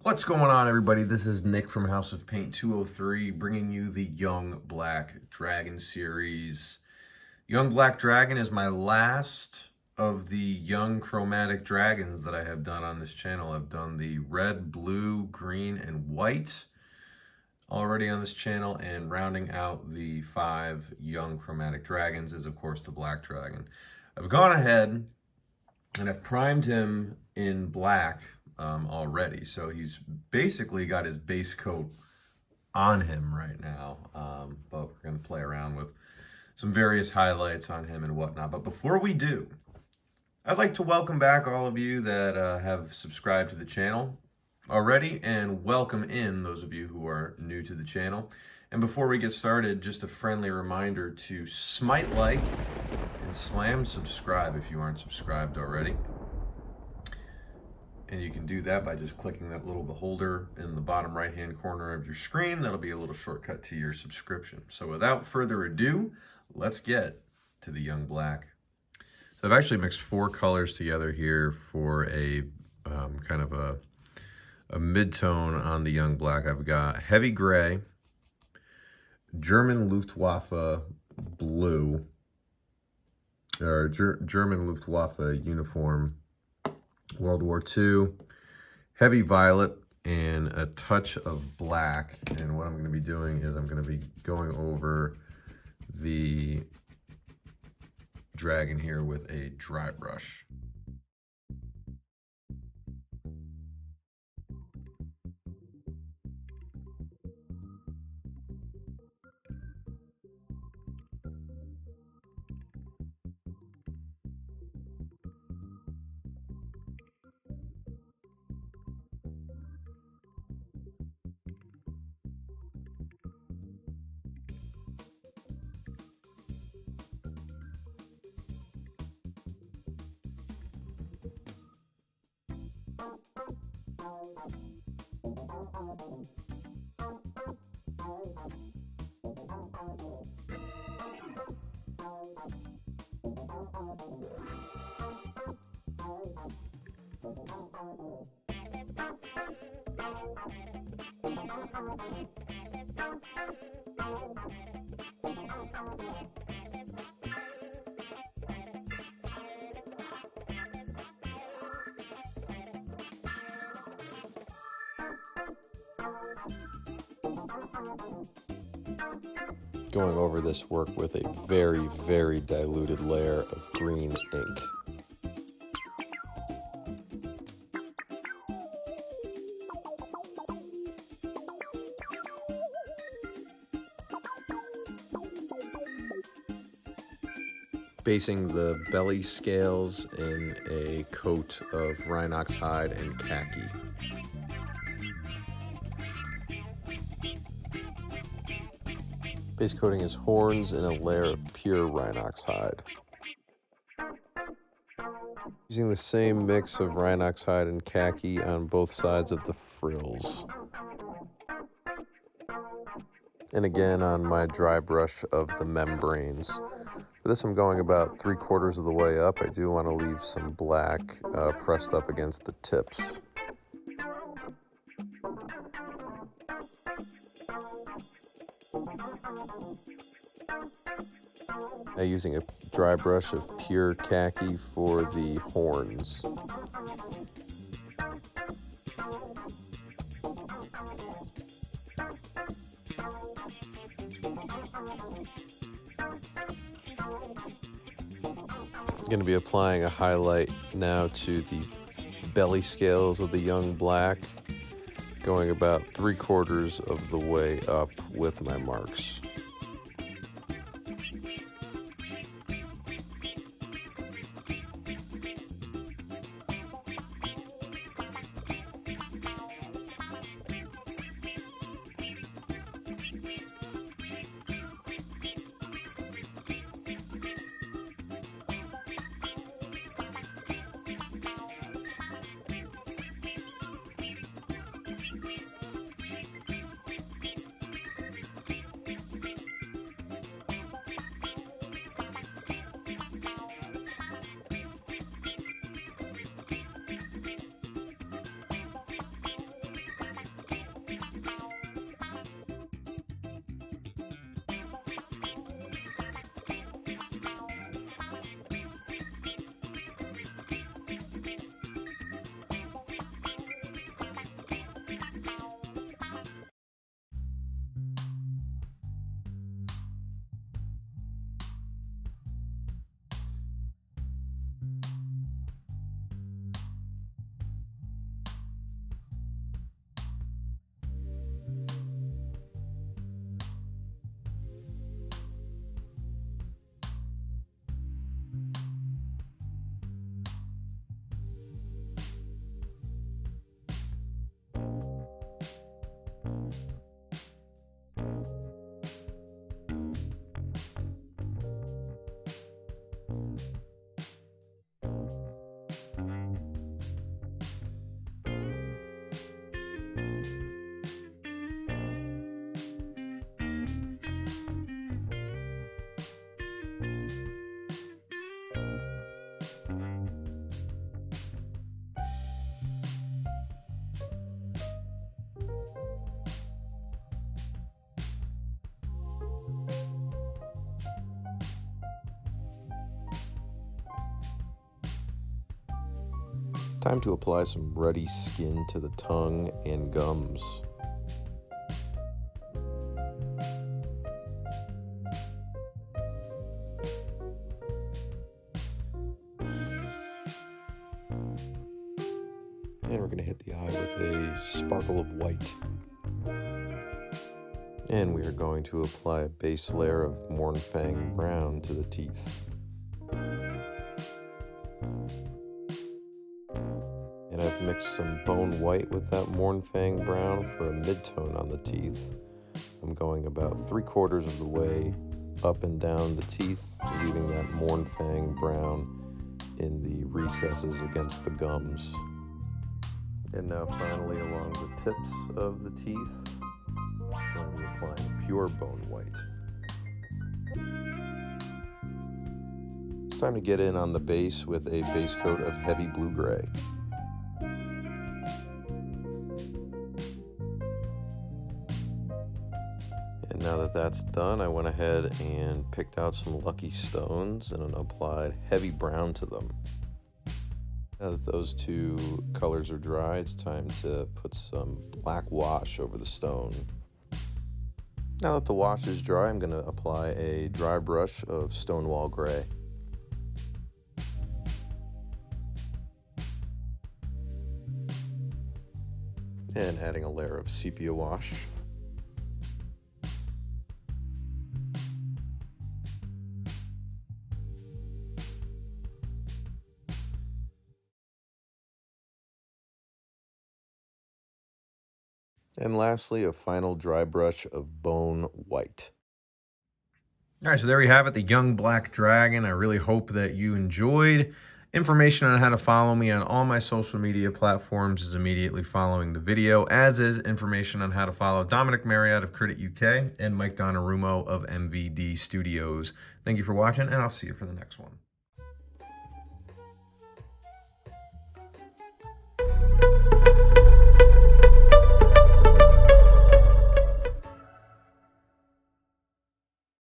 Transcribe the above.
What's going on, everybody? This is Nick from House of Paint 203, bringing you the Young Black Dragon series. Young Black Dragon is my last of the young chromatic dragons that I have done on this channel. I've done the red, blue, green, and white already on this channel, and rounding out the 5 young chromatic dragons is, of course, the Black Dragon. I've gone ahead and I've primed him in black already, so he's basically got his base coat on him right now, but we're going to play around with some various highlights on him and whatnot. But before we do, I'd like to welcome back all of you that have subscribed to the channel already, and welcome in those of you who are new to the channel. And before we get started, just a friendly reminder to smite like and slam subscribe if you aren't subscribed already. And you can do that by just clicking that little beholder in the bottom right hand corner of your screen. That'll be a little shortcut to your subscription. So without further ado, let's get to the Young Black. So I've actually mixed 4 colors together here for a kind of a mid-tone on the Young Black. I've got heavy gray, German Luftwaffe blue, or German Luftwaffe uniform, World War II, heavy violet, and a touch of black. And what I'm going to be doing is I'm going to be going over the dragon here with a dry brush. Going over this work with a very, very diluted layer of green ink. Basing the belly scales in a coat of Rhinox hide and khaki. Base coating his horns in a layer of pure Rhinox hide. Using the same mix of Rhinox hide and khaki on both sides of the frills. And again on my dry brush of the membranes. For this I'm going about 3/4 of the way up. I do want to leave some black pressed up against the tips. Using a dry brush of pure khaki for the horns. I'm going to be applying a highlight now to the belly scales of the Young Black, going about 3/4 of the way up with my marks. Time to apply some ruddy skin to the tongue and gums. And we're going to hit the eye with a sparkle of white. And we are going to apply a base layer of Mournfang brown to the teeth. And I've mixed some bone white with that Mournfang brown for a mid-tone on the teeth. I'm going about 3/4 of the way up and down the teeth, leaving that Mournfang brown in the recesses against the gums. And now finally along the tips of the teeth, I'm going to be applying pure bone white. It's time to get in on the base with a base coat of heavy blue-gray. And now that that's done, I went ahead and picked out some lucky stones and applied heavy brown to them. Now that those two colors are dry, it's time to put some black wash over the stone. Now that the wash is dry, I'm going to apply a dry brush of Stonewall gray. And adding a layer of sepia wash. And lastly, a final dry brush of bone white. All right, so there you have it, the young black dragon. I really hope that you enjoyed. Information on how to follow me on all my social media platforms is immediately following the video, as is information on how to follow Dominic Marriott of Credit UK and Mike Donnarummo of MVD Studios. Thank you for watching, and I'll see you for the next one.